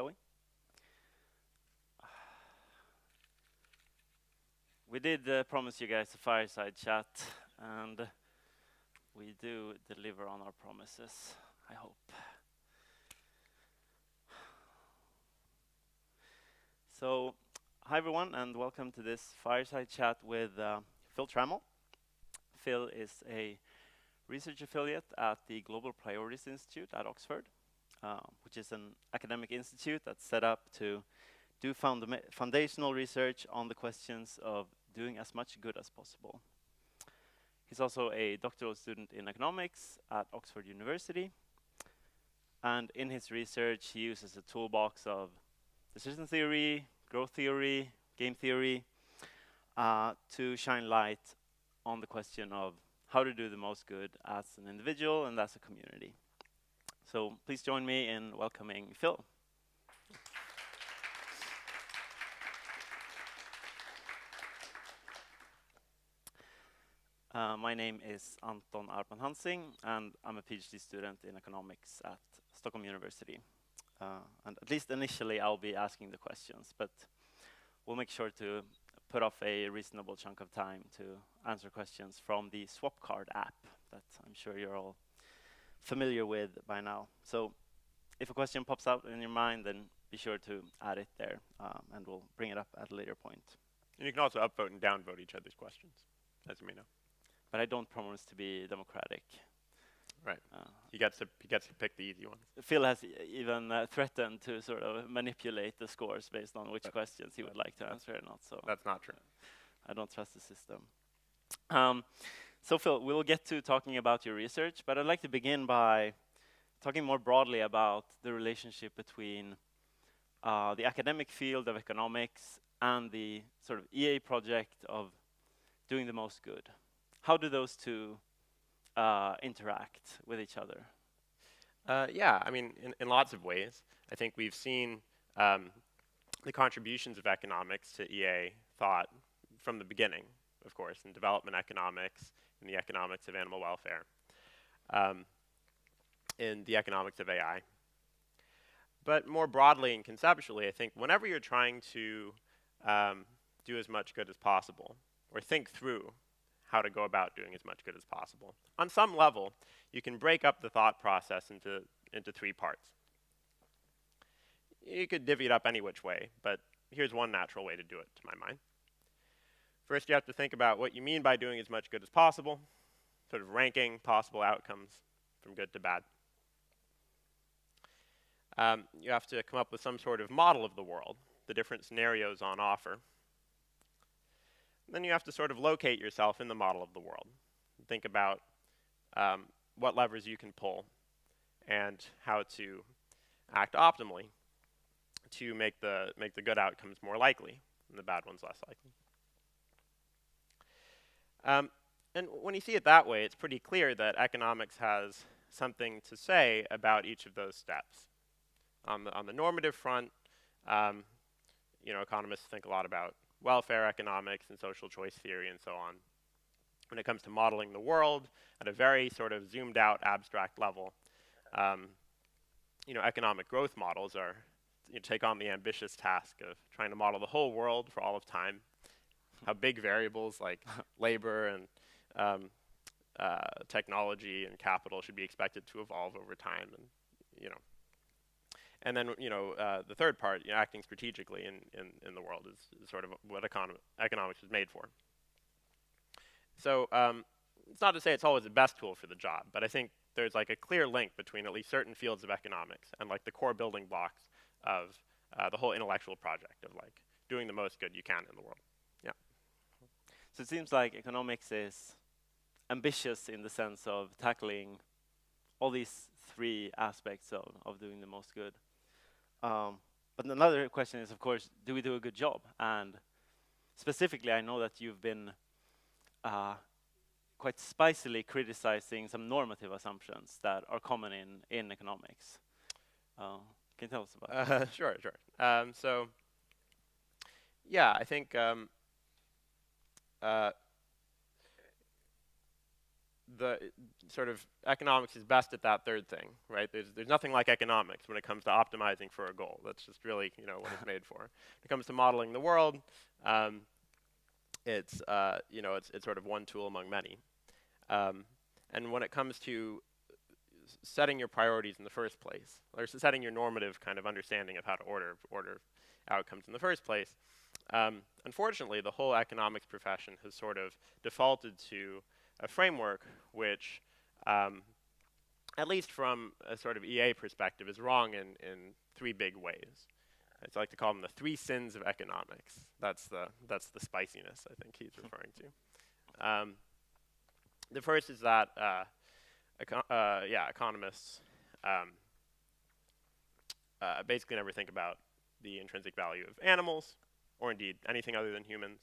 shall we? We did promise you guys a fireside chat, and we do deliver on our promises, I hope. So, hi everyone, and welcome to this fireside chat with Phil Trammell. Phil is a research affiliate at the Global Priorities Institute at Oxford, which is an academic institute that's set up to do foundational research on the questions of doing as much good as possible. He's also a doctoral student in economics at Oxford University, and in his research he uses a toolbox of decision theory, growth theory, game theory, to shine light on the question of how to do the most good as an individual and as a community. So please join me in welcoming Phil. My name is Anton Arbman Hansing, and I'm a PhD student in economics at Stockholm University. And at least initially, I'll be asking the questions, but we'll make sure to put off a reasonable chunk of time to answer questions from the Swap Card app that I'm sure you're all familiar with by now. So if a question pops out in your mind, then be sure to add it there, and we'll bring it up at a later point. And you can also upvote and downvote each other's questions, as you may know. But I don't promise to be democratic. Right. He gets to pick the easy ones. Phil has even threatened to sort of manipulate the scores based on which questions he would like to answer or not. So that's not true. I don't trust the system. So Phil, we'll get to talking about your research, but I'd like to begin by talking more broadly about the relationship between the academic field of economics and the sort of EA project of doing the most good. How do those two interact with each other? Yeah, I mean, in lots of ways. I think we've seen the contributions of economics to EA thought from the beginning, of course, in development economics, in the economics of animal welfare, in the economics of AI. But more broadly and conceptually, I think whenever you're trying to do as much good as possible, or think through how to go about doing as much good as possible, on some level, you can break up the thought process into three parts. You could divvy it up any which way, but here's one natural way to do it, to my mind. First, you have to think about what you mean by doing as much good as possible, sort of ranking possible outcomes from good to bad. You have to come up with some sort of model of the world, the different scenarios on offer. Then you have to sort of locate yourself in the model of the world. Think about what levers you can pull and how to act optimally to make the good outcomes more likely and the bad ones less likely. And when you see it that way, it's pretty clear that economics has something to say about each of those steps. On the normative front, economists think a lot about welfare economics and social choice theory and so on. When it comes to modeling the world at a very sort of zoomed out abstract level, economic growth models take on the ambitious task of trying to model the whole world for all of time, how big variables like labor and technology and capital should be expected to evolve over time, and then, the third part, acting strategically in the world is sort of what economics was made for. So it's not to say it's always the best tool for the job, but I think there's like a clear link between at least certain fields of economics and like the core building blocks of the whole intellectual project of like doing the most good you can in the world. Yeah. So it seems like economics is ambitious in the sense of tackling all these three aspects of doing the most good. But another question is, of course, do we do a good job? And specifically, I know that you've been quite spicily criticizing some normative assumptions that are common in economics. Can you tell us about that? Sure. So, yeah, I think the sort of economics is best at that third thing, right? There's nothing like economics when it comes to optimizing for a goal. That's just really, you know, what it's made for. When it comes to modeling the world, it's you know, it's sort of one tool among many. And when it comes to setting your priorities in the first place, or setting your normative kind of understanding of how to order outcomes in the first place, unfortunately, the whole economics profession has sort of defaulted to a framework which, at least from a sort of EA perspective, is wrong in three big ways. I'd like to call them the three sins of economics. That's the spiciness I think he's referring to. The first is that economists basically never think about the intrinsic value of animals, or indeed anything other than humans.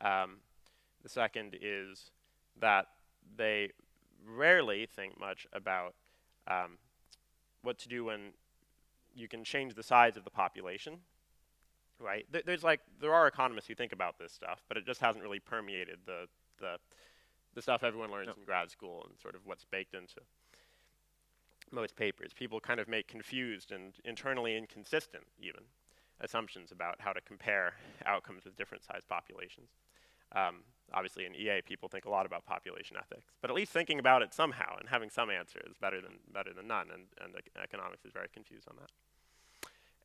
The second is that they rarely think much about what to do when you can change the size of the population, right? There are economists who think about this stuff, but it just hasn't really permeated the stuff everyone learns in grad school and sort of what's baked into most papers. People kind of make confused and internally inconsistent, even, assumptions about how to compare outcomes with different sized populations. Obviously, in EA, people think a lot about population ethics, but at least thinking about it somehow and having some answer is better than none, and economics is very confused on that.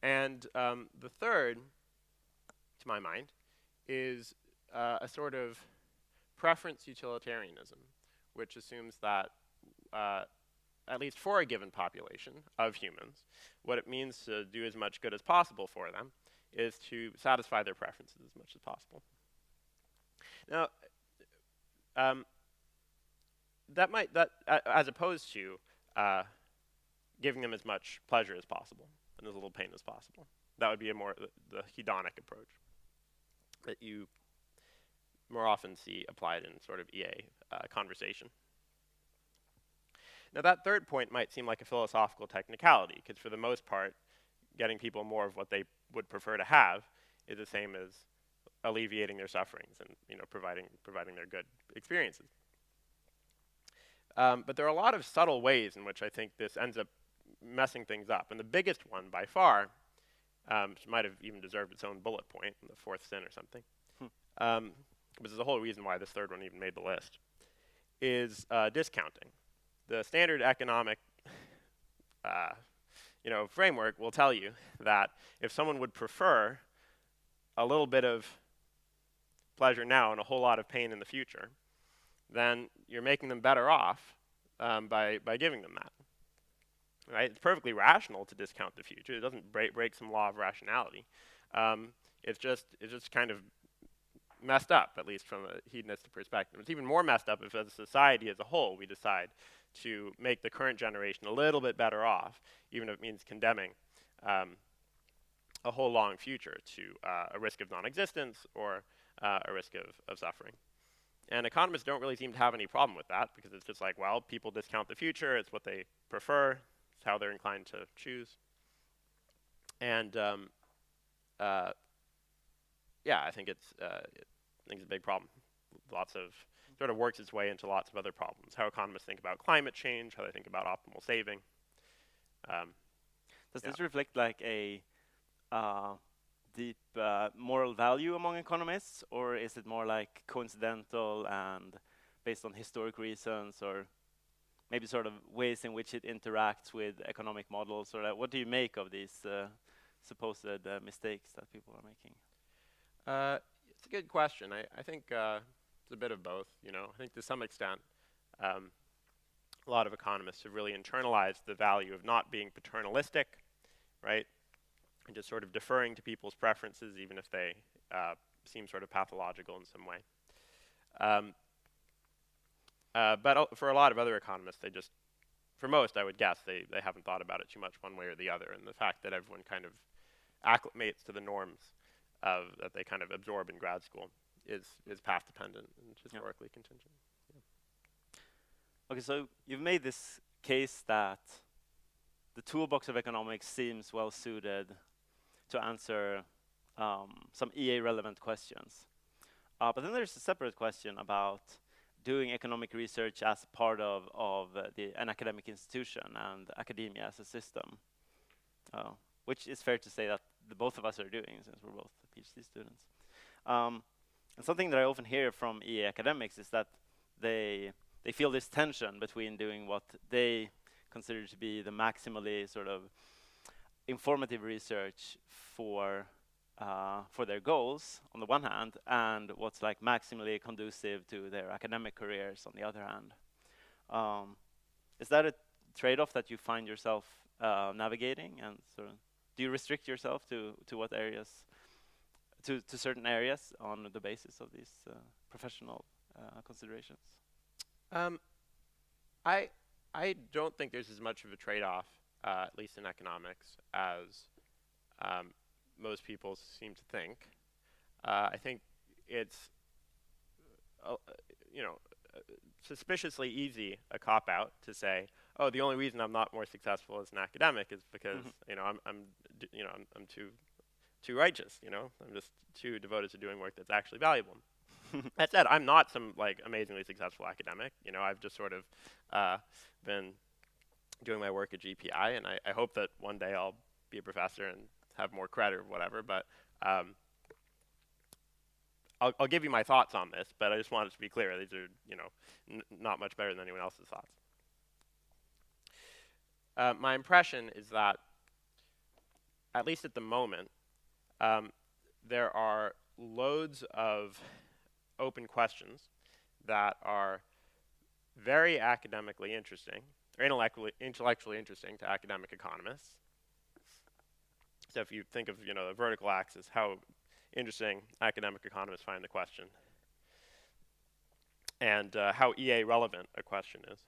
And the third, to my mind, is a sort of preference utilitarianism, which assumes that at least for a given population of humans, what it means to do as much good as possible for them is to satisfy their preferences as much as possible. Now, as opposed to giving them as much pleasure as possible and as little pain as possible. That would be a more the hedonic approach that you more often see applied in sort of EA conversation. Now, that third point might seem like a philosophical technicality, because for the most part, getting people more of what they would prefer to have is the same as alleviating their sufferings and, you know, providing their good experiences. But there are a lot of subtle ways in which I think this ends up messing things up. And the biggest one by far, which might have even deserved its own bullet point, the fourth sin or something, which is the whole reason why this third one even made the list, is discounting. The standard economic framework will tell you that if someone would prefer a little bit of pleasure now and a whole lot of pain in the future, then you're making them better off by giving them that. Right? It's perfectly rational to discount the future. It doesn't break some law of rationality. It's just kind of messed up, at least from a hedonistic perspective. It's even more messed up if, as a society as a whole, we decide to make the current generation a little bit better off, even if it means condemning a whole long future to a risk of non-existence or a risk of suffering. And economists don't really seem to have any problem with that, because it's just like, well, people discount the future, it's what they prefer, it's how they're inclined to choose. And yeah, I think it's a big problem. Sort of works its way into lots of other problems. How economists think about climate change, how they think about optimal saving. Does this reflect like a deep moral value among economists, or is it more like coincidental and based on historic reasons, or maybe sort of ways in which it interacts with economic models, or what do you make of these supposed mistakes that people are making? It's a good question. I think it's a bit of both. You know, I think to some extent, a lot of economists have really internalized the value of not being paternalistic, right? And just sort of deferring to people's preferences, even if they seem sort of pathological in some way. But for a lot of other economists, for most, I would guess, they haven't thought about it too much one way or the other. And the fact that everyone kind of acclimates to the norms that they kind of absorb in grad school is path dependent and historically contingent. Yeah. Okay, so you've made this case that the toolbox of economics seems well suited to answer some EA relevant questions. But then there's a separate question about doing economic research as part of an academic institution and academia as a system, which is fair to say that the both of us are doing since we're both PhD students. And something that I often hear from EA academics is that they feel this tension between doing what they consider to be the maximally sort of informative research for their goals on the one hand, and what's like maximally conducive to their academic careers on the other hand. Is that a trade-off that you find yourself navigating, and sort of do you restrict yourself to what areas, to certain areas on the basis of these professional considerations? I don't think there's as much of a trade-off, at least in economics, as most people seem to think. I think it's, suspiciously easy a cop-out to say, oh, the only reason I'm not more successful as an academic is because I'm too righteous. I'm just too devoted to doing work that's actually valuable. That said, I'm not some like amazingly successful academic. I've just sort of been doing my work at GPI, and I hope that one day I'll be a professor and have more credit or whatever. But I'll give you my thoughts on this, but I just wanted to be clear. These are not much better than anyone else's thoughts. My impression is that, at least at the moment, there are loads of open questions that are very academically interesting, or intellectually interesting to academic economists. So if you think of the vertical axis, how interesting academic economists find the question, and how EA relevant a question is.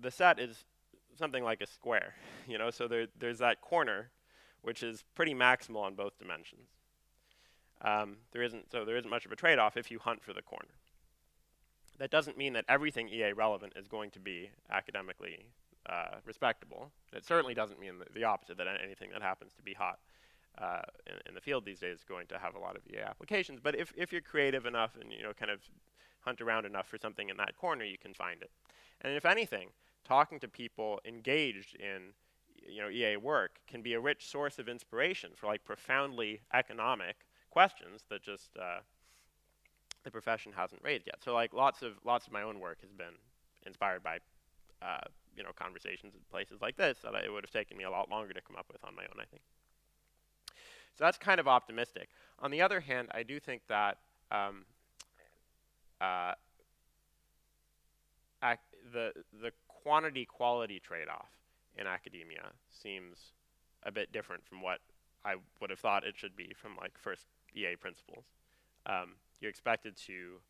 The set is something like a square, so there's that corner, which is pretty maximal on both dimensions. There isn't much of a trade-off if you hunt for the corner. That doesn't mean that everything EA relevant is going to be academically respectable. It certainly doesn't mean the opposite, that anything that happens to be hot in the field these days is going to have a lot of EA applications. But if you're creative enough and kind of hunt around enough for something in that corner, you can find it. And if anything, talking to people engaged in EA work can be a rich source of inspiration for like profoundly economic questions that just the profession hasn't raised yet. So like lots of my own work has been inspired by conversations at places like this that it would have taken me a lot longer to come up with on my own, I think. So that's kind of optimistic. On the other hand, I do think that the quantity-quality trade-off in academia seems a bit different from what I would have thought it should be from like first EA principles. You're expected to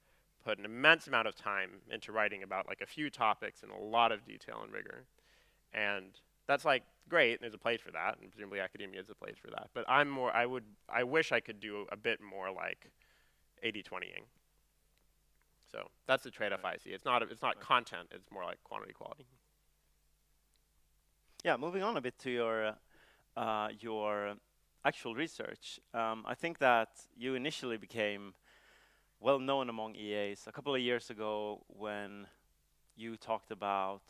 put an immense amount of time into writing about like a few topics in a lot of detail and rigor, and that's like great. There's a place for that, and presumably academia is a place for that. But I wish I could do a bit more like 80-20ing. So that's the trade-off I see. It's not content. It's more like quantity quality. Yeah, moving on a bit to your actual research. I think that you initially became well known among EAs a couple of years ago when you talked about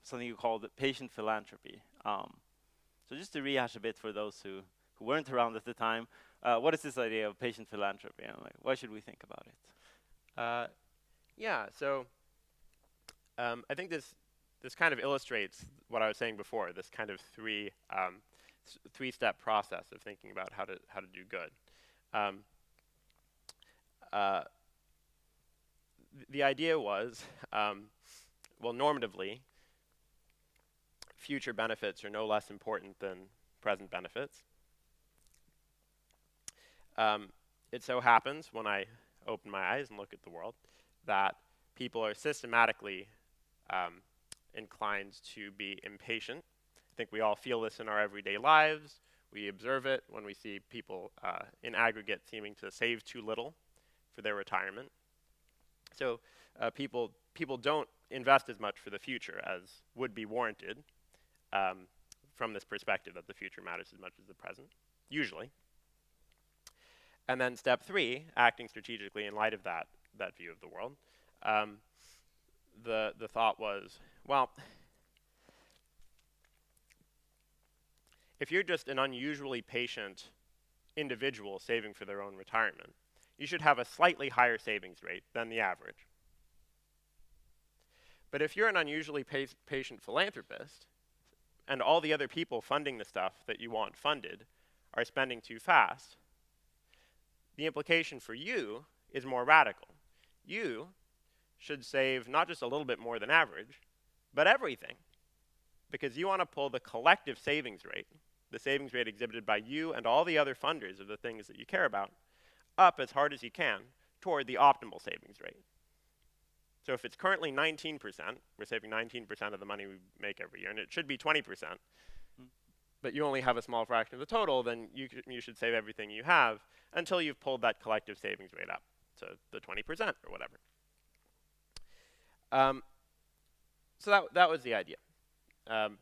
something you called patient philanthropy. So just to rehash a bit for those who weren't around at the time, what is this idea of patient philanthropy, and like, why should we think about it? Yeah, so I think this kind of illustrates what I was saying before, this kind of three-step process of thinking about how to do good. The idea was, well, normatively, future benefits are no less important than present benefits. It so happens, when I open my eyes and look at the world, that people are systematically inclined to be impatient. I think we all feel this in our everyday lives. We observe it when we see people in aggregate seeming to save too little for their retirement. So people don't invest as much for the future as would be warranted from this perspective that the future matters as much as the present, usually. And then step 3, acting strategically in light of that view of the world. The thought was, well, if you're just an unusually patient individual saving for their own retirement, you should have a slightly higher savings rate than the average. But if you're an unusually patient philanthropist, and all the other people funding the stuff that you want funded are spending too fast, the implication for you is more radical. You should save not just a little bit more than average, but everything. Because you want to pull the collective savings rate, the savings rate exhibited by you and all the other funders of the things that you care about, up as hard as you can toward the optimal savings rate. So if it's currently 19%, we're saving 19% of the money we make every year, and it should be 20%, but you only have a small fraction of the total, then you should save everything you have until you've pulled that collective savings rate up to the 20% or whatever. So that was the idea. And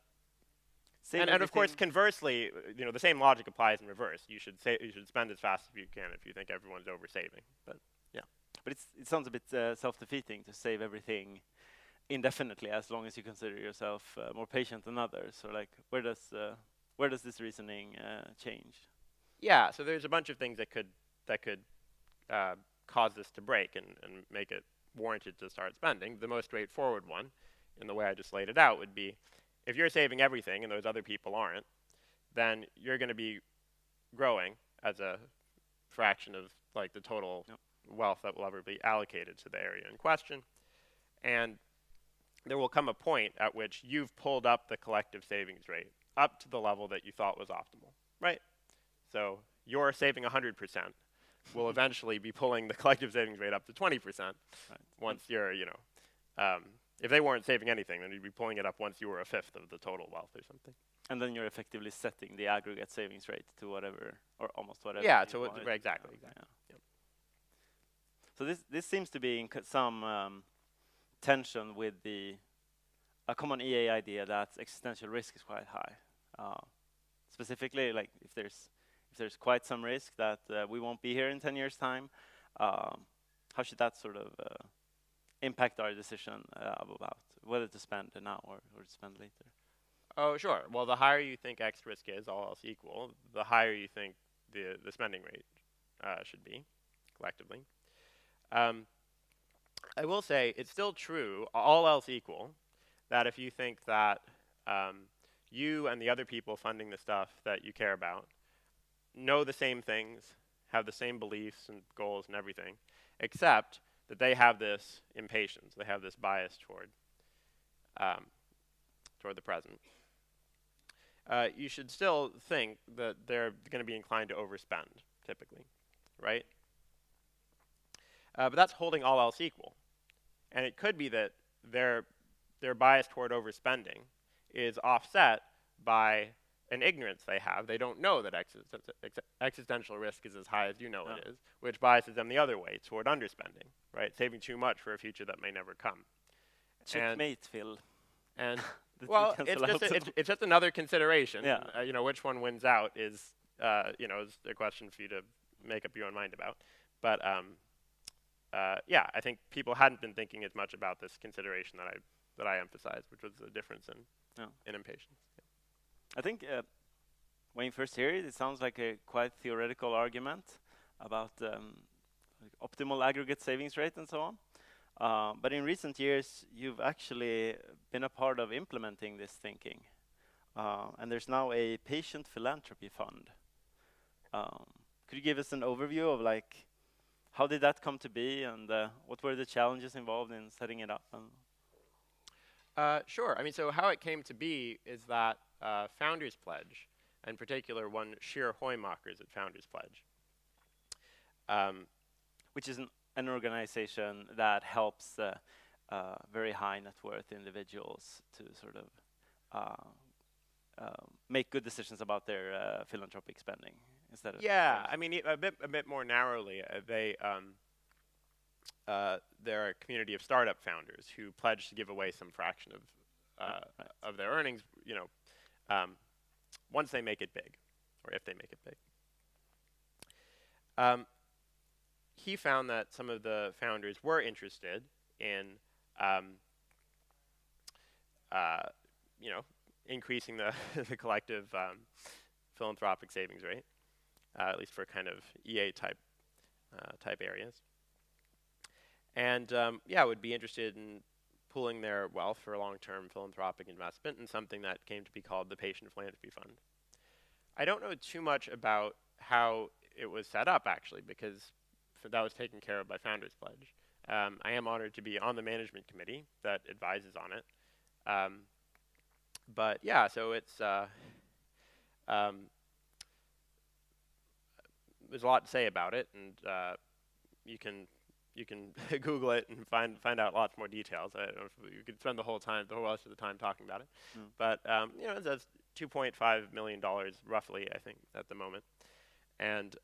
of course, conversely, the same logic applies in reverse. You should spend as fast as you can if you think everyone's oversaving. But yeah. But it sounds a bit self-defeating to save everything indefinitely, as long as you consider yourself more patient than others. Or like, where does this reasoning change? Yeah. So there's a bunch of things that could cause this to break and make it warranted to start spending. The most straightforward one, in the way I just laid it out, would be if you're saving everything and those other people aren't, then you're going to be growing as a fraction of like the total wealth that will ever be allocated to the area in question. And there will come a point at which you've pulled up the collective savings rate up to the level that you thought was optimal, right? So you're saving 100%. Will eventually be pulling the collective savings rate up to 20%. Right. Once you're, if they weren't saving anything, then you'd be pulling it up once you were a fifth of the total wealth or something. And then you're effectively setting the aggregate savings rate to whatever, or almost whatever. Yeah, to what, exactly. Yeah. Yep. So this seems to be in some tension with a common EA idea that existential risk is quite high. Specifically, like if there's quite some risk that we won't be here in 10 years' time, how should that sort of impact our decision about whether to spend now or to spend later? Oh, sure. Well, the higher you think X risk is, all else equal, the higher you think the spending rate should be, collectively. I will say it's still true, all else equal, that if you think that you and the other people funding the stuff that you care about know the same things, have the same beliefs and goals and everything, except that they have this impatience, they have this bias toward the present. You should still think that they're going to be inclined to overspend, typically, right? But that's holding all else equal. And it could be that their bias toward overspending is offset by an ignorance they have. They don't know that existential risk is as high as you know it is, which biases them the other way toward underspending, right? Saving too much for a future that may never come. Checkmate, Phil. And well, it's just another consideration. Yeah. Which one wins out is is a question for you to make up your own mind about. But yeah, I think people hadn't been thinking as much about this consideration that I emphasized, which was the difference in impatience. Yeah. I think when you first hear it, it sounds like a quite theoretical argument about optimal aggregate savings rate and so on. But in recent years, you've actually been a part of implementing this thinking. And there's now a patient philanthropy fund. Could you give us an overview of like, how did that come to be and what were the challenges involved in setting it up? Sure. I mean, so how it came to be is that Founders Pledge, in particular one Sheer Hoymakers at Founders Pledge, which is an organization that helps very high net worth individuals to sort of make good decisions about their philanthropic spending instead of. Yeah, I mean a bit more narrowly, they're a community of startup founders who pledge to give away some fraction of their earnings, once they make it big, or if they make it big. he found that some of the founders were interested in, you know, increasing the the collective philanthropic savings rate, at least for kind of EA type areas. And yeah, would be interested in pooling their wealth for a long-term philanthropic investment in something that came to be called the Patient Philanthropy Fund. I don't know too much about how it was set up, actually, because that was taken care of by Founders Pledge. I am honored to be on the management committee that advises on it. But yeah, so it's there's a lot to say about it, and you can Google it and find out lots more details. I don't know if you could spend the whole rest of the time talking about it. But you know, that's $2.5 million roughly, I think, at the moment, and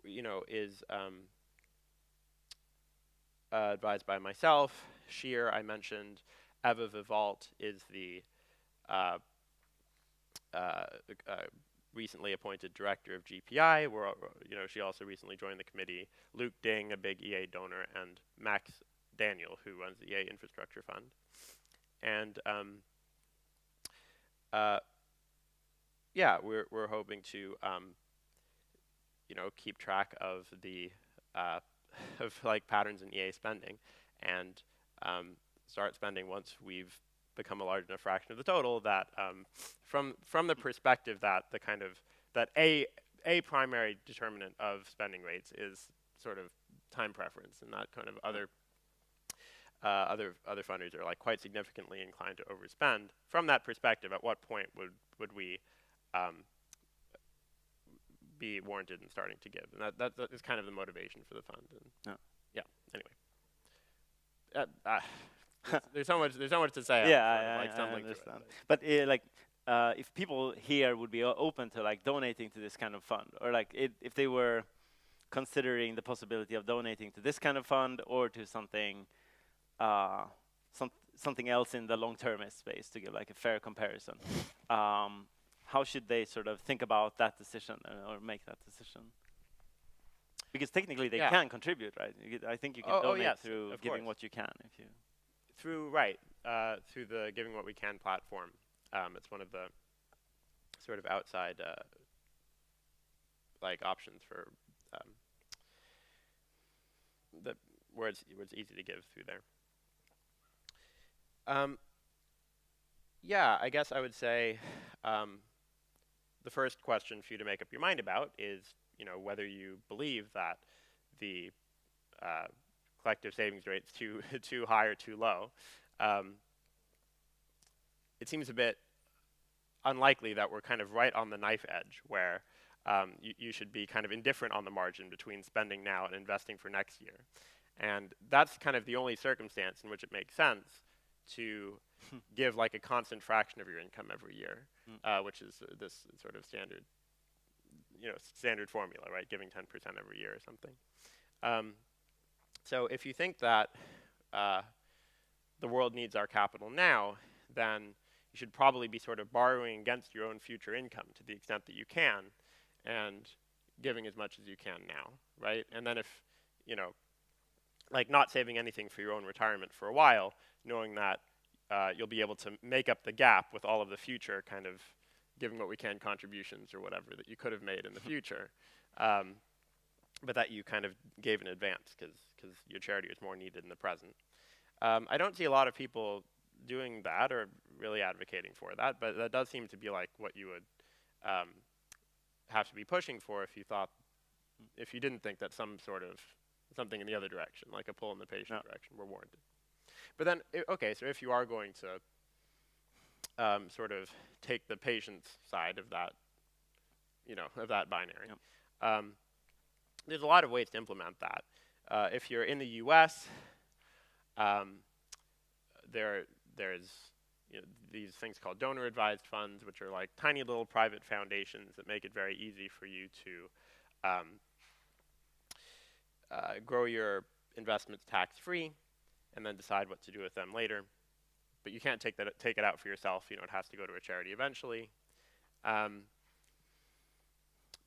you know, is advised by myself. Sheer, I mentioned. Eva Vivalt is the recently appointed director of GPI, where you know, she also recently joined the committee. Luke Ding, a big EA donor, and Max Daniel, who runs the EA Infrastructure Fund. And yeah, we're hoping to you know, keep track of the of like patterns in EA spending, and start spending once we've become a large enough fraction of the total that from the perspective that the kind of that a primary determinant of spending rates is sort of time preference, and that kind of other funders are like quite significantly inclined to overspend. From that perspective, at what point would we be warranted in starting to give? And that is kind of the motivation for the fund. And yeah. Anyway. There's so much to say. Yeah, I understand. But like, if people here would be open to like donating to this kind of fund, or like if they were considering the possibility of donating to this kind of fund or to something, something else in the long-termist space, to give like a fair comparison, how should they sort of think about that decision or make that decision? Because technically they can contribute, right? I think you can donate through giving what you can, if you. Through the Giving What We Can platform. It's one of the sort of outside like options for where it's easy to give through there. Yeah, I guess I would say the first question for you to make up your mind about is, you know, whether you believe that the collective savings rate's too high or too low. It seems a bit unlikely that we're kind of right on the knife edge, where you should be kind of indifferent on the margin between spending now and investing for next year. And that's kind of the only circumstance in which it makes sense to give like a constant fraction of your income every year, which is this sort of standard, you know, standard formula, right? Giving 10% every year or something. So if you think that the world needs our capital now, then you should probably be sort of borrowing against your own future income to the extent that you can, and giving as much as you can now, right? And then if, you know, like not saving anything for your own retirement for a while, knowing that you'll be able to make up the gap with all of the future kind of Giving What We Can contributions or whatever that you could have made in the future. But that you kind of gave in advance because your charity is more needed in the present. I don't see a lot of people doing that or really advocating for that, but that does seem to be like what you would have to be pushing for if you didn't think that some sort of something in the other direction, like a pull in the patient direction, were warranted. But then, okay, so if you are going to sort of take the patient's side of that, you know, of that binary, there's a lot of ways to implement that. If you're in the U.S., there's you know, these things called donor-advised funds, which are like tiny little private foundations that make it very easy for you to grow your investments tax-free, and then decide what to do with them later. But you can't take it out for yourself. You know, it has to go to a charity eventually.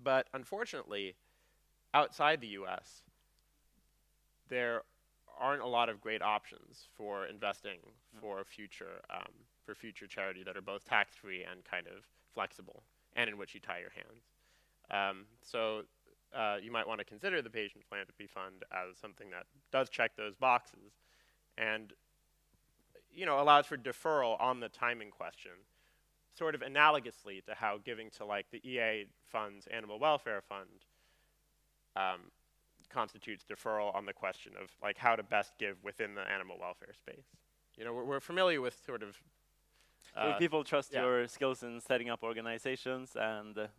But unfortunately, outside the US, there aren't a lot of great options for investing for future charity that are both tax-free and kind of flexible, and in which you tie your hands. You might want to consider the Patient Philanthropy Fund as something that does check those boxes, and allows for deferral on the timing question, sort of analogously to how giving to like the EA Fund's Animal Welfare Fund constitutes deferral on the question of like how to best give within the animal welfare space. We're familiar with sort of If people trust yeah. your skills in setting up organizations and the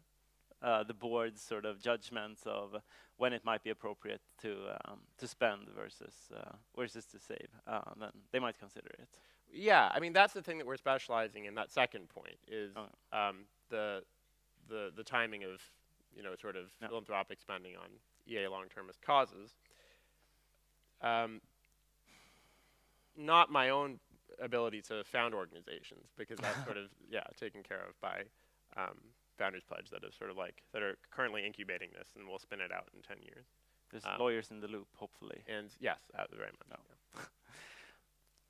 board's sort of judgments of when it might be appropriate to spend versus to save, then they might consider it. Yeah, I mean that's the thing that we're specializing in. That second point is the timing of sort of philanthropic spending on EA long-termist causes. Not my own ability to found organizations, because that's sort of taken care of by Founders Pledge that are currently incubating this, and we'll spin it out in 10 years. There's lawyers in the loop, hopefully. And yes, very much. No. Yeah.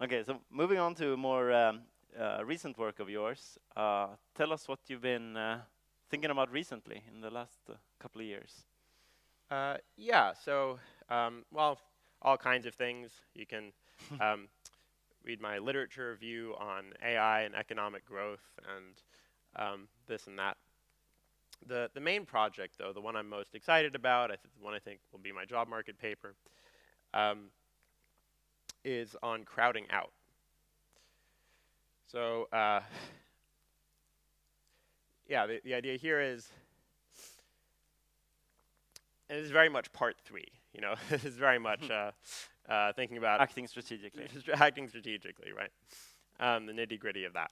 Okay, so moving on to more recent work of yours. Tell us what you've been thinking about recently in the last couple of years. Well, all kinds of things. You can read my literature review on AI and economic growth and this and that. The main project, though, the one I'm most excited about, the one I think will be my job market paper, is on crowding out. So, the idea here is, and this is very much part 3. This is very much thinking about acting strategically. Acting strategically, right? The nitty-gritty of that.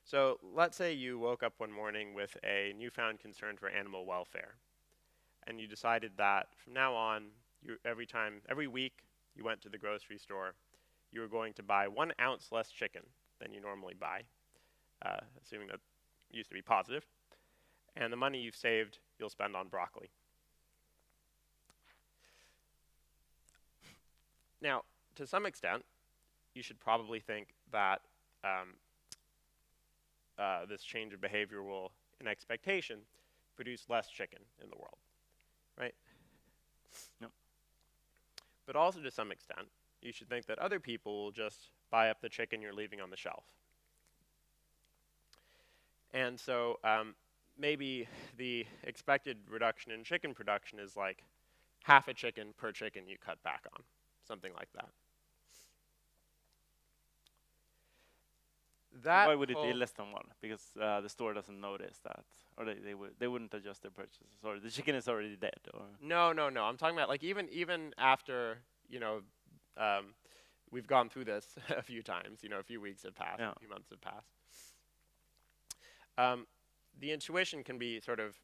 So let's say you woke up one morning with a newfound concern for animal welfare, and you decided that from now on, every week you went to the grocery store, you were going to buy 1 ounce less chicken than you normally buy, assuming that used to be positive, and the money you've saved you'll spend on broccoli. Now, to some extent, you should probably think that this change of behavior will, in expectation, produce less chicken in the world, right? Yep. But also, to some extent, you should think that other people will just buy up the chicken you're leaving on the shelf. And so maybe the expected reduction in chicken production is like half a chicken per chicken you cut back on, something like that. Why would it be less than 1? Because the store doesn't notice that, or they wouldn't adjust their purchases, or the chicken is already dead, or no. I'm talking about like even after we've gone through this a few times. A few weeks have passed, a few months have passed. The intuition can be sort of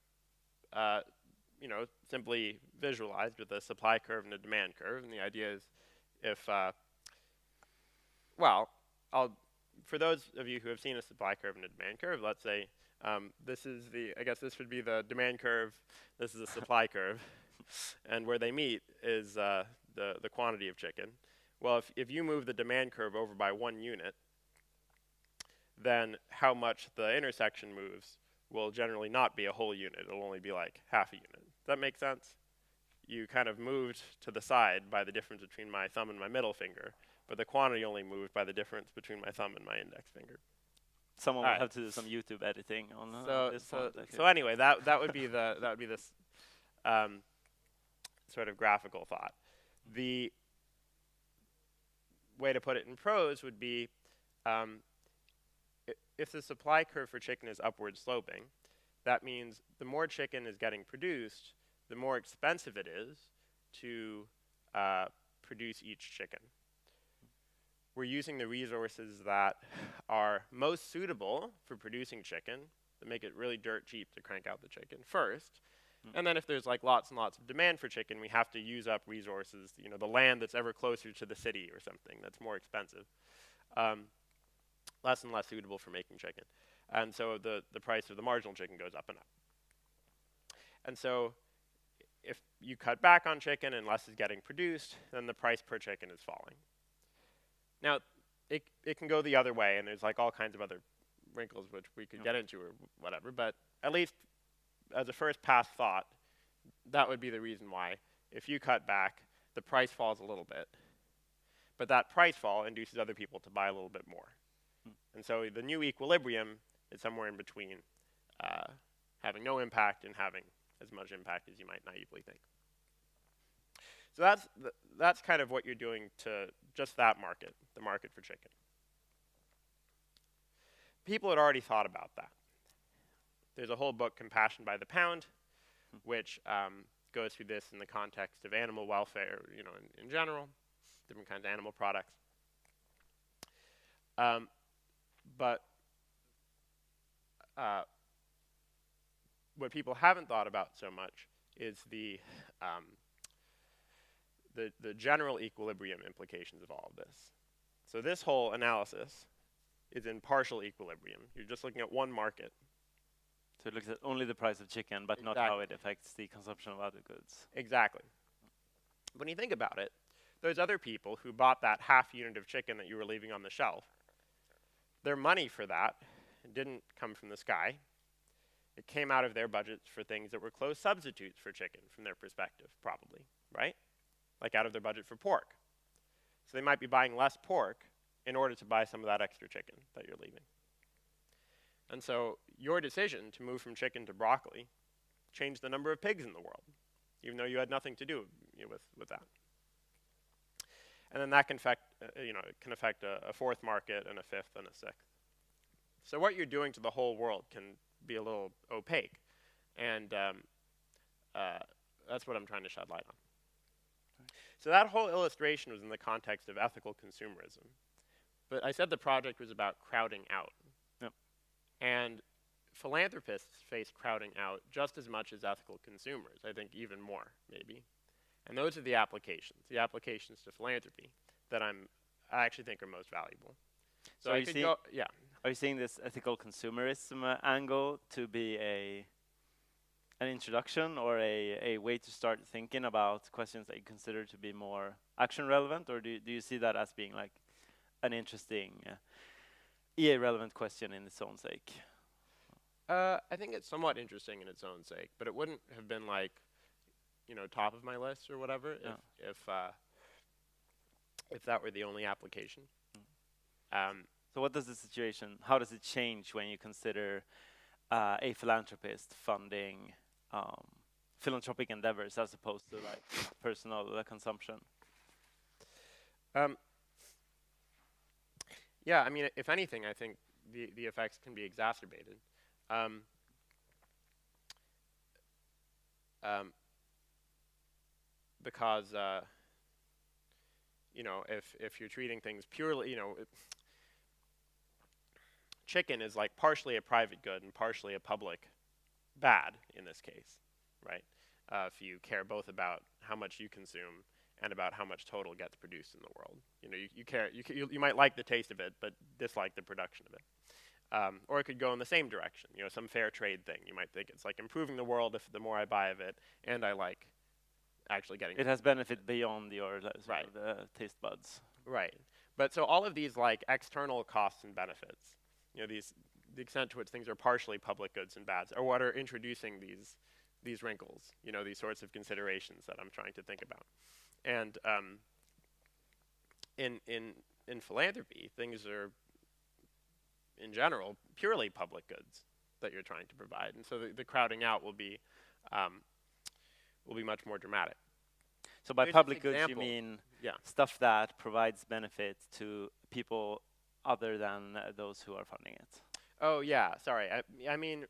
simply visualized with a supply curve and a demand curve, and the idea is for those of you who have seen a supply curve and a demand curve, let's say this would be the demand curve, this is a supply curve, and where they meet is the quantity of chicken. Well, if you move the demand curve over by 1 unit, then how much the intersection moves will generally not be a whole unit. It'll only be like half a unit. Does that make sense? You kind of moved to the side by the difference between my thumb and my middle finger, but the quantity only moved by the difference between my thumb and my index finger. Someone will have to do some YouTube editing on this one. So anyway, that would be this sort of graphical thought. The way to put it in prose would be, if the supply curve for chicken is upward sloping, that means the more chicken is getting produced, the more expensive it is to produce each chicken. We're using the resources that are most suitable for producing chicken, that make it really dirt cheap to crank out the chicken first. And then if there's like lots and lots of demand for chicken, we have to use up resources, the land that's ever closer to the city or something that's more expensive, less and less suitable for making chicken. And so the price of the marginal chicken goes up and up. And so if you cut back on chicken and less is getting produced, then the price per chicken is falling. Now, it can go the other way, and there's like all kinds of other wrinkles which we could get into or whatever, but at least as a first pass thought, that would be the reason why. If you cut back, the price falls a little bit, but that price fall induces other people to buy a little bit more. And so the new equilibrium is somewhere in between having no impact and having as much impact as you might naively think. So that's kind of what you're doing to just that market, the market for chicken. People had already thought about that. There's a whole book, Compassion by the Pound, which goes through this in the context of animal welfare, you know, in general, different kinds of animal products. But what people haven't thought about so much is the general equilibrium implications of all of this. So this whole analysis is in partial equilibrium. You're just looking at one market. So it looks at only the price of chicken, but not how it affects the consumption of other goods. Exactly. When you think about it, those other people who bought that half unit of chicken that you were leaving on the shelf, their money for that didn't come from the sky. It came out of their budgets for things that were close substitutes for chicken from their perspective, probably, right? Like out of their budget for pork. So they might be buying less pork in order to buy some of that extra chicken that you're leaving. And so your decision to move from chicken to broccoli changed the number of pigs in the world, even though you had nothing to do with that. And then that can affect, it can affect a fourth market and a fifth and a sixth. So what you're doing to the whole world can be a little opaque, and that's what I'm trying to shed light on. So that whole illustration was in the context of ethical consumerism. But I said the project was about crowding out. Yep. And philanthropists face crowding out just as much as ethical consumers, I think even more, maybe. And those are the applications to philanthropy that I actually think are most valuable. So I could go, yeah. Are you seeing this ethical consumerism angle to be an introduction or a way to start thinking about questions that you consider to be more action relevant, or do you see that as being like an interesting EA relevant question in its own sake? I think it's somewhat interesting in its own sake, but it wouldn't have been like, top of my list or whatever if that were the only application. So what does the situation, how does it change when you consider a philanthropist funding philanthropic endeavors as opposed to like personal consumption? Yeah, I mean, if anything, I think the effects can be exacerbated. Because, if you're treating things purely, chicken is like partially a private good and partially a public bad in this case, right? If you care both about how much you consume and about how much total gets produced in the world. You might like the taste of it, but dislike the production of it. Or it could go in the same direction, some fair trade thing. You might think it's like improving the world if the more I buy of it, and I like actually getting it has benefit beyond your right. Taste buds. Right. But so all of these like external costs and benefits, the extent to which things are partially public goods and bads, are what are introducing these wrinkles, these sorts of considerations that I'm trying to think about. And in philanthropy, things are, in general, purely public goods that you're trying to provide, and so the crowding out will be much more dramatic. So by public goods, you mean stuff that provides benefit to people other than those who are funding it? Oh yeah, sorry. I mean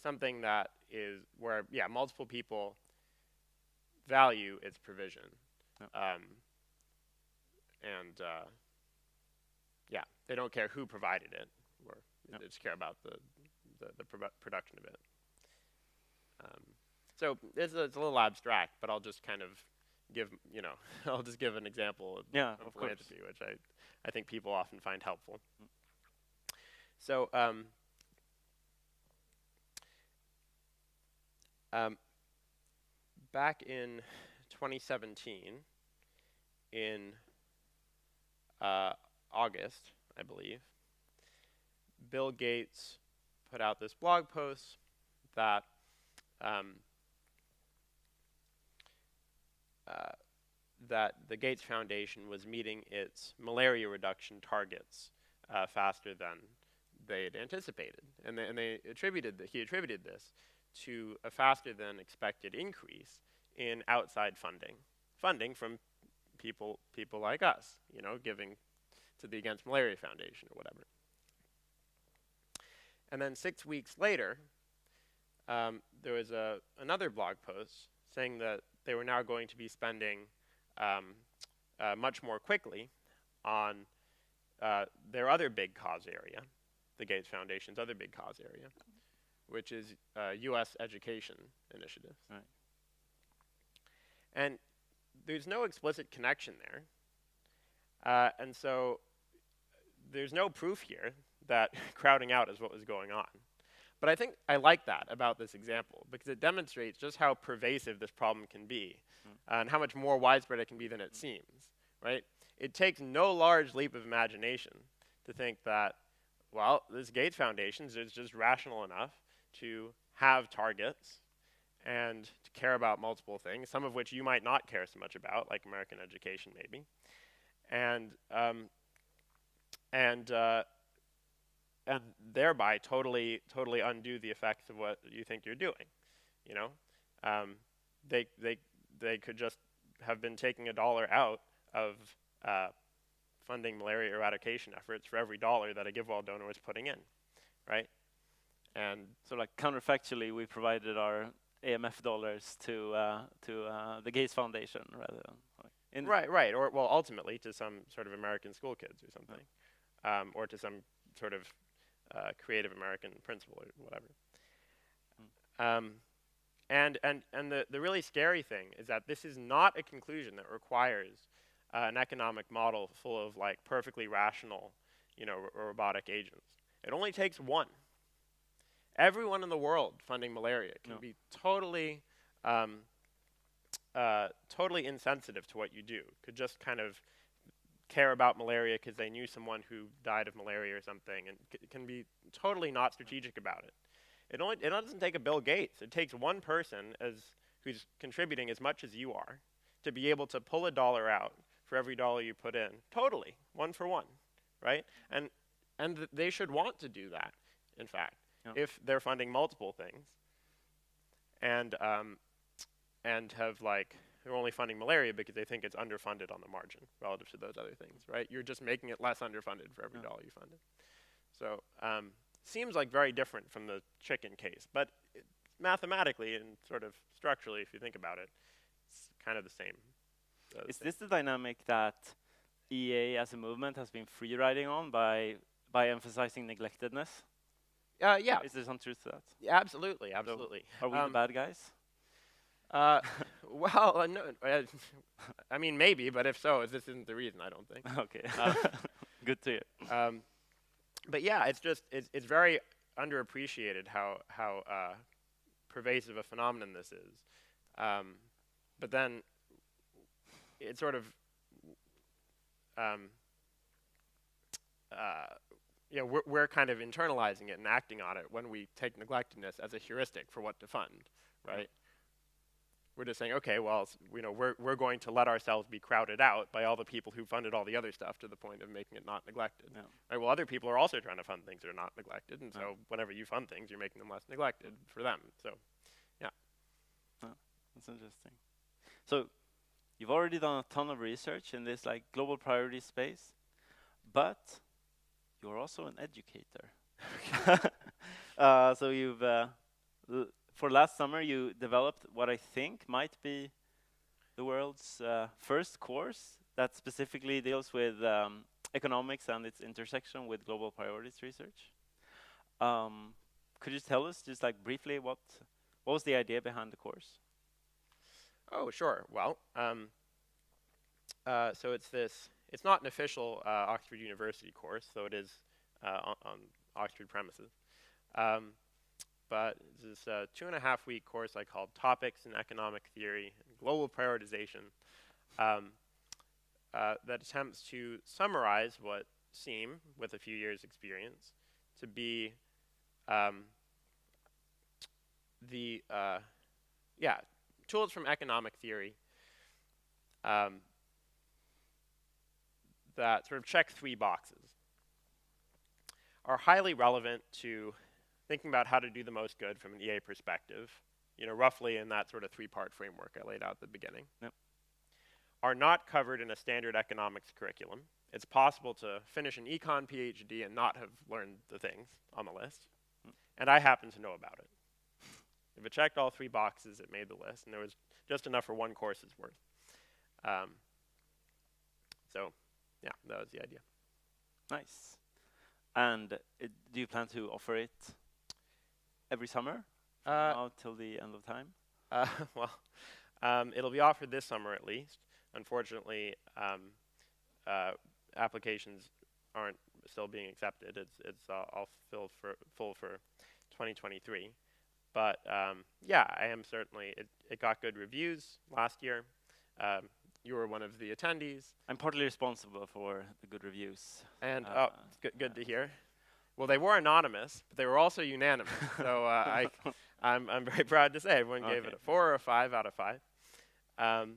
something that is where multiple people value its provision, and they don't care who provided it, or they just care about the production of it. So it's a little abstract, but I'll just kind of give I'll just give an example of philanthropy, which I think people often find helpful. So back in 2017, in August, I believe, Bill Gates put out this blog post that that the Gates Foundation was meeting its malaria reduction targets faster than they had anticipated, and he attributed this to a faster than expected increase in outside funding from people like us, you know, giving to the Against Malaria Foundation or whatever. And then 6 weeks later, there was another blog post saying that they were now going to be spending much more quickly on their other big cause area, the Gates Foundation's other big cause area, which is U.S. education initiatives. Right. And there's no explicit connection there. And so there's no proof here that crowding out is what was going on. But I think I like that about this example, because it demonstrates just how pervasive this problem can be, and how much more widespread it can be than it seems, right? It takes no large leap of imagination to think that, well, this Gates Foundation is just rational enough to have targets and to care about multiple things, some of which you might not care so much about, like American education maybe, and thereby totally undo the effects of what you think you're doing. You know, they could just have been taking $1 out of funding malaria eradication efforts for every $1 that a GiveWell donor was putting in, right? And so, like, counterfactually, we provided our AMF dollars to the Gates Foundation rather than right, or well, ultimately to some sort of American school kids or something, or to some sort of creative American principal or whatever. And the really scary thing is that this is not a conclusion that requires an economic model full of like perfectly rational, you know, robotic agents. It only takes one. Everyone in the world funding malaria can be totally insensitive to what you do. Could just kind of care about malaria because they knew someone who died of malaria or something, and can be totally not strategic about it. It doesn't take a Bill Gates. It takes one person who's contributing as much as you are to be able to pull $1 out for every $1 you put in. Totally, one for one, right? And they should want to do that, in fact, if they're funding multiple things, and have like they're only funding malaria because they think it's underfunded on the margin relative to those other things, right? You're just making it less underfunded for every $1 you funded. So seems like very different from the chicken case, but mathematically and sort of structurally, if you think about it, it's kind of the same. Is this the dynamic that EA as a movement has been free riding on by emphasizing neglectedness? Yeah. Is there some truth to that? Yeah, absolutely. So are we the bad guys? Well, no, I mean, maybe, but if so, this isn't the reason, I don't think. Okay. Good to hear. But yeah, it's very underappreciated how pervasive a phenomenon this is. But then it's sort of, we're kind of internalizing it and acting on it when we take neglectedness as a heuristic for what to fund, right? We're just saying, okay, well, we're going to let ourselves be crowded out by all the people who funded all the other stuff to the point of making it not neglected. Yeah. Right, well, other people are also trying to fund things that are not neglected, and so whenever you fund things, you're making them less neglected for them. So, yeah. That's interesting. So, you've already done a ton of research in this like global priority space, but you're also an educator. So you've for last summer, you developed what I think might be the world's first course that specifically deals with economics and its intersection with global priorities research. Could you tell us just like briefly what was the idea behind the course? Oh, sure. Well, so it's not an official Oxford University course, though it is on Oxford premises. but this is a 2.5-week course I called Topics in Economic Theory and Global Prioritization that attempts to summarize what seem, with a few years' experience, to be the tools from economic theory that sort of check 3 boxes, are highly relevant to thinking about how to do the most good from an EA perspective, roughly in that sort of 3-part framework I laid out at the beginning. Yep. Are not covered in a standard economics curriculum. It's possible to finish an econ PhD and not have learned the things on the list, and I happen to know about it. If it checked all 3 boxes, it made the list, and there was just enough for 1 course's worth. So, yeah, that was the idea. Nice. And do you plan to offer it every summer now till the end of time? Well, it'll be offered this summer at least. Unfortunately, applications aren't still being accepted. It's all full for 2023. But yeah, I am certainly. It got good reviews last year. You were one of the attendees. I'm partly responsible for the good reviews. And good to hear. Well, they were anonymous, but they were also unanimous. So I'm very proud to say everyone gave it a 4 or a 5 out of 5. I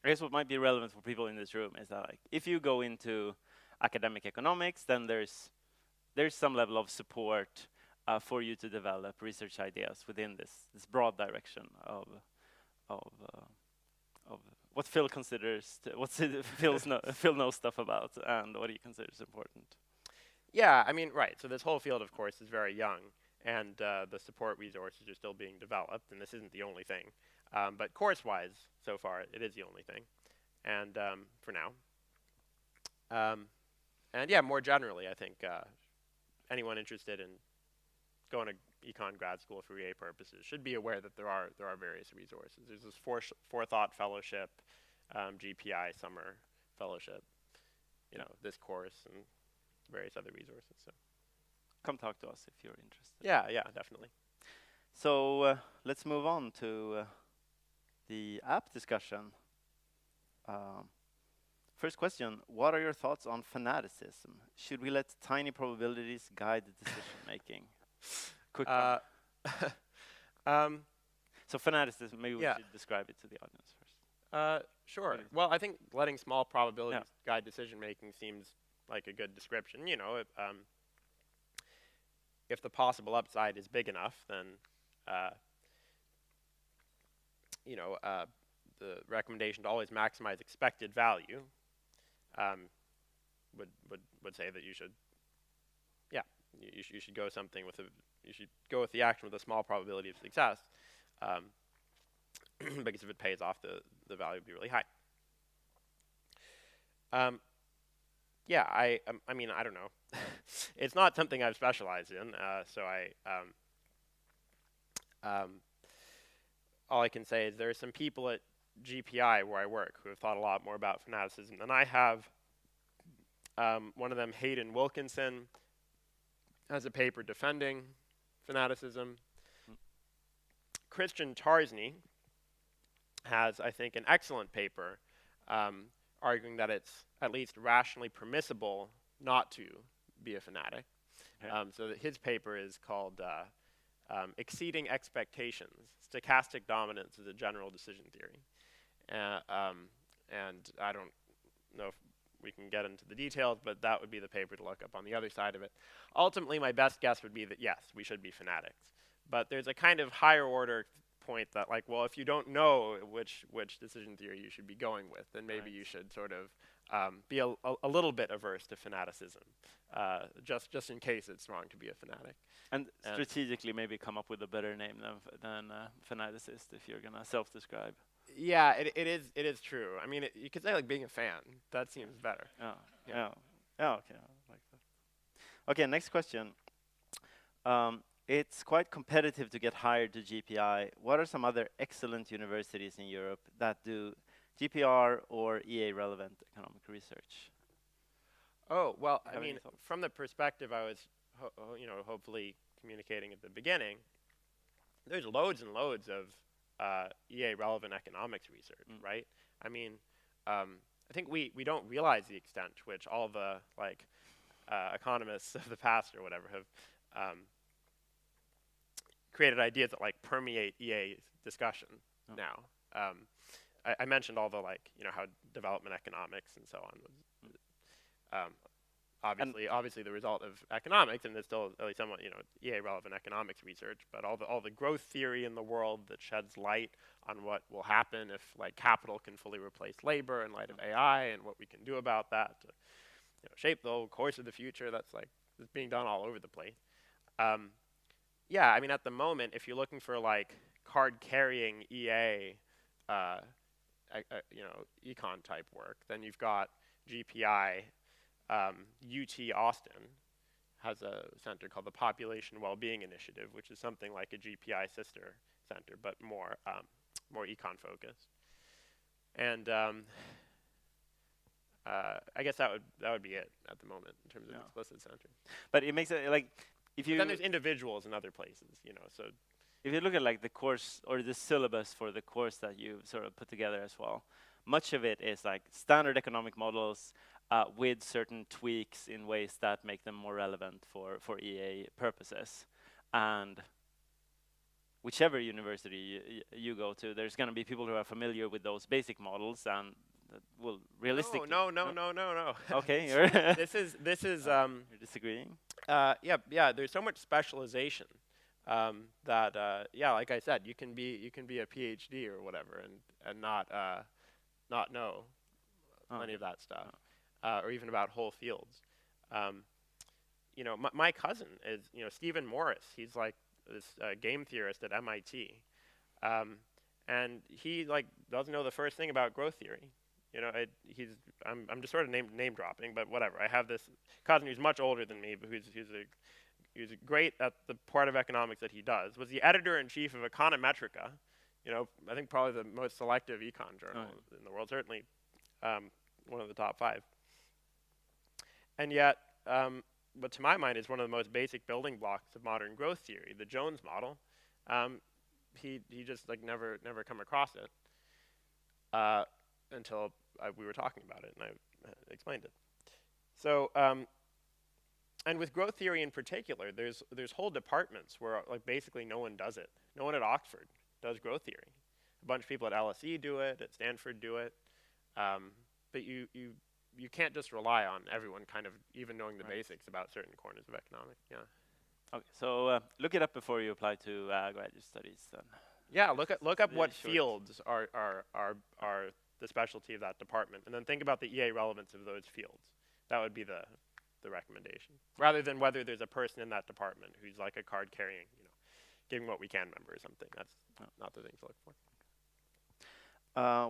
guess what might be relevant for people in this room is that, like, if you go into academic economics, then there's some level of support for you to develop research ideas within this broad direction of what Phil considers, Phil knows stuff about, and what he considers important. Yeah, I mean, right. So this whole field, of course, is very young, and the support resources are still being developed, and this isn't the only thing. But course-wise, so far, it is the only thing, and for now. And yeah, more generally, I think anyone interested in going to econ grad school for EA purposes should be aware that there are various resources. There's this Forethought Fellowship, GPI Summer Fellowship, this course, and various other resources. So come talk to us if you're interested. Yeah, definitely. So let's move on to the app discussion. First question, what are your thoughts on fanaticism? Should we let tiny probabilities guide the decision making? Quick one. So fanaticism, maybe we should describe it to the audience first. Sure. Well, I think letting small probabilities guide decision making seems like a good description. If the possible upside is big enough, then the recommendation to always maximize expected value would say that you should go something with you should go with the action with a small probability of success, because if it pays off, the value would be really high. I mean, I don't know. It's not something I've specialized in, so all I can say is there are some people at GPI where I work who have thought a lot more about fanaticism than I have. One of them, Hayden Wilkinson, has a paper defending fanaticism. Christian Tarsney has, I think, an excellent paper arguing that it's at least rationally permissible not to be a fanatic. Okay. So that his paper is called Exceeding Expectations, Stochastic Dominance as a General Decision Theory. And I don't know if we can get into the details, but that would be the paper to look up on the other side of it. Ultimately, my best guess would be that, yes, we should be fanatics. But there's a kind of higher order point that, like, well, if you don't know which decision theory you should be going with, then maybe you should sort of be a little bit averse to fanaticism, just in case it's wrong to be a fanatic. And strategically, maybe come up with a better name than fanaticist if you're gonna self-describe. Yeah, it is true. I mean, you could say like being a fan. That seems better. Yeah. Okay, I like that. Okay, next question. It's quite competitive to get hired to GPI. What are some other excellent universities in Europe that do GPR or EA relevant economic research? Oh, well, I mean, from the perspective I was hopefully communicating at the beginning, there's loads and loads of EA relevant economics research, right? I mean, I think we don't realize the extent to which all the like economists of the past or whatever have created ideas that like permeate EA discussion now. I mentioned all the like how development economics and so on was obviously the result of economics, and there's still at least somewhat EA relevant economics research, but all the growth theory in the world that sheds light on what will happen if like capital can fully replace labor in light of AI and what we can do about that to shape the whole course of the future. That's being done all over the place. Yeah, I mean at the moment, if you're looking for like card carrying EA econ type work, then you've got GPI. UT Austin has a center called the Population Wellbeing Initiative, which is something like a GPI sister center, but more econ focused. And I guess that would be it at the moment in terms of explicit center. But it makes it like if you. But then there's individuals in other places, So if you look at like the course or the syllabus for the course that you've sort of put together as well, much of it is like standard economic models. With certain tweaks in ways that make them more relevant for EA purposes. And whichever university you go to, there's going to be people who are familiar with those basic models and that will realistically... No. Okay. This is you're disagreeing? Yeah, there's so much specialization that, like I said, you can be a PhD or whatever and not know any of that stuff. Or even about whole fields. My cousin is, Stephen Morris. He's like this game theorist at MIT, and he like doesn't know the first thing about growth theory. I'm just sort of name dropping, but whatever. I have this cousin who's much older than me, but who's great at the part of economics that he does. Was the editor-in-chief of Econometrica. I think probably the most selective econ journal in the world. Certainly, one of the top 5. And yet, what to my mind is one of the most basic building blocks of modern growth theory, the Jones model, he just like never come across it until we were talking about it and I explained it. So, and with growth theory in particular, there's whole departments where like basically no one does it. No one at Oxford does growth theory. A bunch of people at LSE do it, at Stanford do it, but you can't just rely on everyone kind of even knowing the basics about certain corners of economics. Yeah. Okay, so look it up before you apply to graduate studies. Then. Yeah, look up what fields are the specialty of that department, and then think about the EA relevance of those fields. That would be the recommendation, rather than whether there's a person in that department who's like a card carrying, giving what we can member or something. That's not the thing to look for.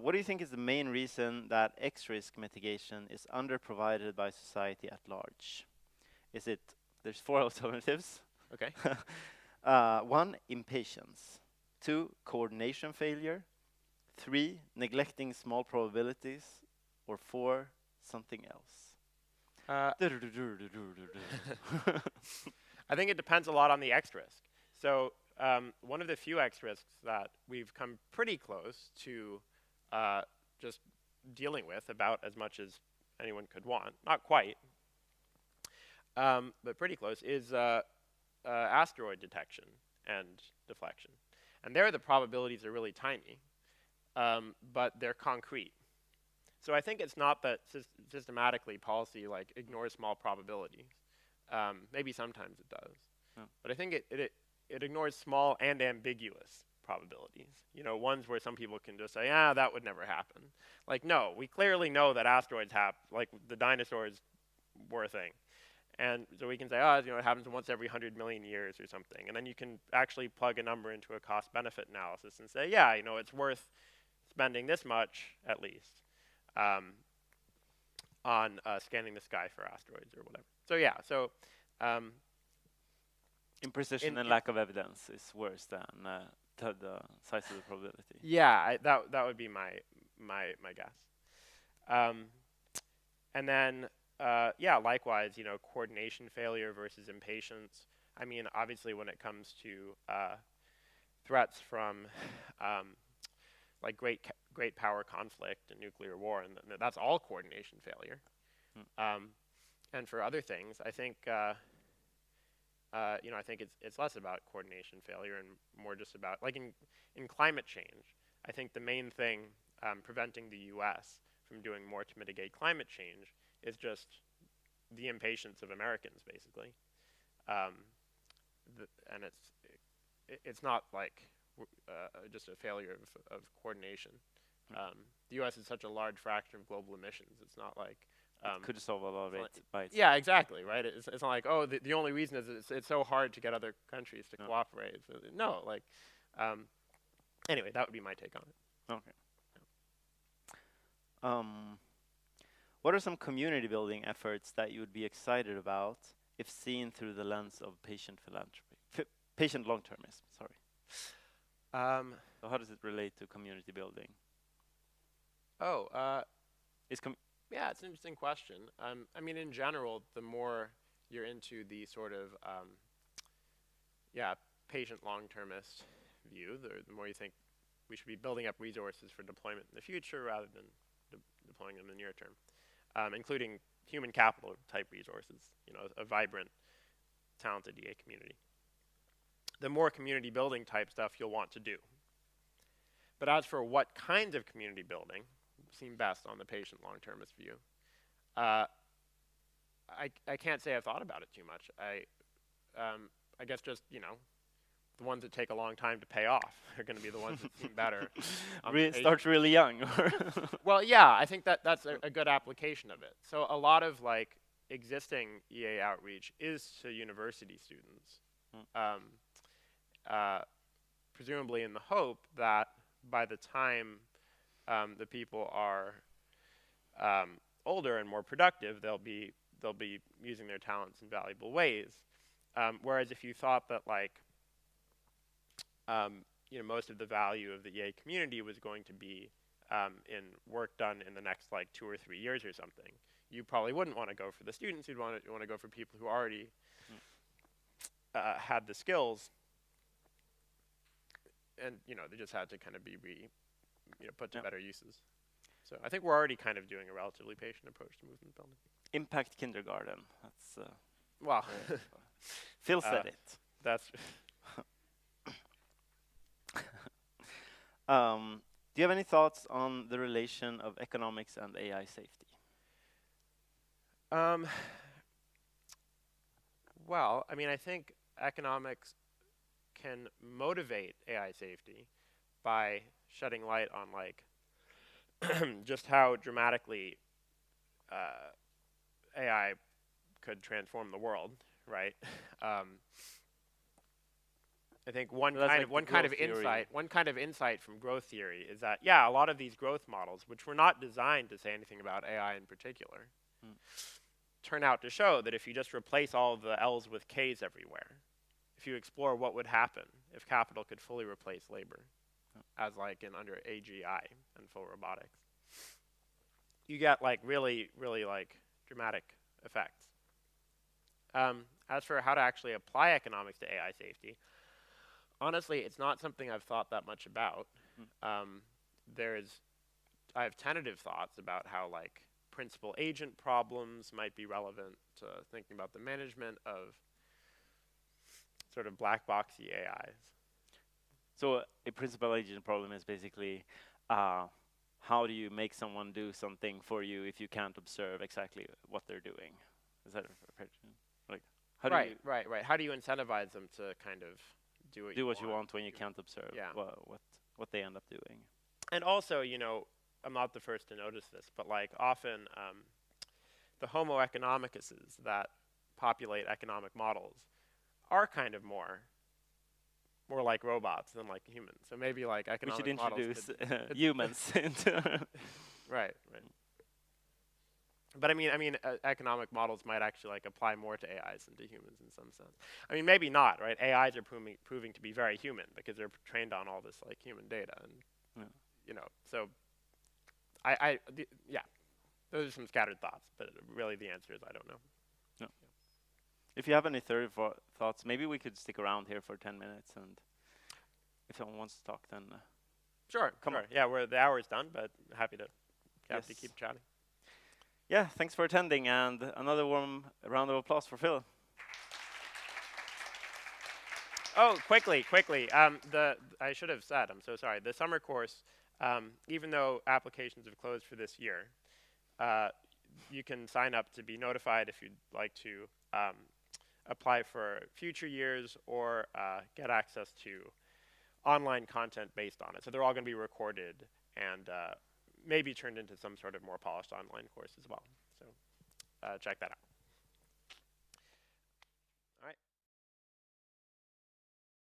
What do you think is the main reason that X-risk mitigation is underprovided by society at large? There's 4 alternatives. Okay. 1, impatience. 2, coordination failure. 3, neglecting small probabilities. Or 4, something else. I think it depends a lot on the X risk. So one of the few X risks that we've come pretty close to just dealing with about as much as anyone could want, not quite, but pretty close, is asteroid detection and deflection. And there the probabilities are really tiny, but they're concrete. So I think it's not that systematically policy like ignores small probabilities. Maybe sometimes it does, but I think it ignores small and ambiguous probabilities. Ones where some people can just say, that would never happen. Like, no, we clearly know that asteroids happen. Like the dinosaurs were a thing, and so we can say, it happens once every 100 million years or something. And then you can actually plug a number into a cost-benefit analysis and say, it's worth spending this much at least on scanning the sky for asteroids or whatever. So imprecision and lack of evidence is worse than the size of the probability. Yeah, that would be my guess. And then yeah, likewise, coordination failure versus impatience. I mean, obviously, when it comes to threats from like great power conflict and nuclear war, and that's all coordination failure. Mm. And for other things, I think I think it's less about coordination failure and more just about like in climate change. I think the main thing preventing the U.S. from doing more to mitigate climate change is just the impatience of Americans, basically. And it's not like just a failure of coordination. The U.S. is such a large fraction of global emissions. It's not like Could solve a lot of it by itself. yeah, exactly, right? It's not like, oh, the only reason is it's so hard to get other countries to cooperate. So, no, like, anyway, that would be my take on it. Okay. What are some community building efforts that you would be excited about if seen through the lens of patient philanthropy? Patient long-termism, sorry. So how does it relate to community building? Yeah, it's an interesting question. I mean, in general, the more you're into the sort of, patient long-termist view, the more you think we should be building up resources for deployment in the future rather than deploying them in the near term, including human capital type resources, a vibrant, talented EA community. The more community building type stuff you'll want to do. But as for what kinds of community building seem best on the patient long-termist view, I can't say I've thought about it too much. I guess just, the ones that take a long time to pay off are going to be the ones that seem better. Starts really young. Well, yeah, I think that's a good application of it. So a lot of like existing EA outreach is to university students, presumably in the hope that by the time the people are older and more productive, they'll be using their talents in valuable ways. Whereas if you thought that like most of the value of the EA community was going to be in work done in the next like 2 or 3 years or something, you probably wouldn't want to go for the students. You'd want to go for people who already had the skills, and they just had to kind of be put to better uses. So I think we're already kind of doing a relatively patient approach to movement building. Impact kindergarten. That's well, Phil said it. That's. Do you have any thoughts on the relation of economics and AI safety? Well, I mean, I think economics can motivate AI safety by shedding light on like just how dramatically AI could transform the world, right? I think one kind of insight from growth theory is that a lot of these growth models, which were not designed to say anything about AI in particular, turn out to show that if you just replace all of the L's with K's everywhere, if you explore what would happen if capital could fully replace labor, as like in under AGI and full robotics, you get like really, really like dramatic effects. As for how to actually apply economics to AI safety, honestly, it's not something I've thought that much about. I have tentative thoughts about how like principal agent problems might be relevant to thinking about the management of sort of black boxy AIs. So a principal agent problem is basically how do you make someone do something for you if you can't observe exactly what they're doing? Is that like how do you right? How do you incentivize them to kind of do what you want when you can't observe what they end up doing? And also, I'm not the first to notice this, but like often the Homo economicuses that populate economic models are kind of more like robots than like humans. So maybe like economic models. We should introduce humans into right. But I mean, economic models might actually like apply more to AIs than to humans in some sense. I mean, maybe not, right? AIs are proving to be very human because they're trained on all this like human data, and so Those are some scattered thoughts, but really the answer is I don't know. No. If you have any third thoughts, maybe we could stick around here for 10 minutes, and if someone wants to talk, then Sure, come on. Yeah, the hour's done, but happy to keep chatting. Yeah, thanks for attending, and another warm round of applause for Phil. Oh, quickly. I should have said, I'm so sorry. The summer course, even though applications have closed for this year, you can sign up to be notified if you'd like to apply for future years or get access to online content based on it. So they're all going to be recorded and maybe turned into some sort of more polished online course as well. So check that out.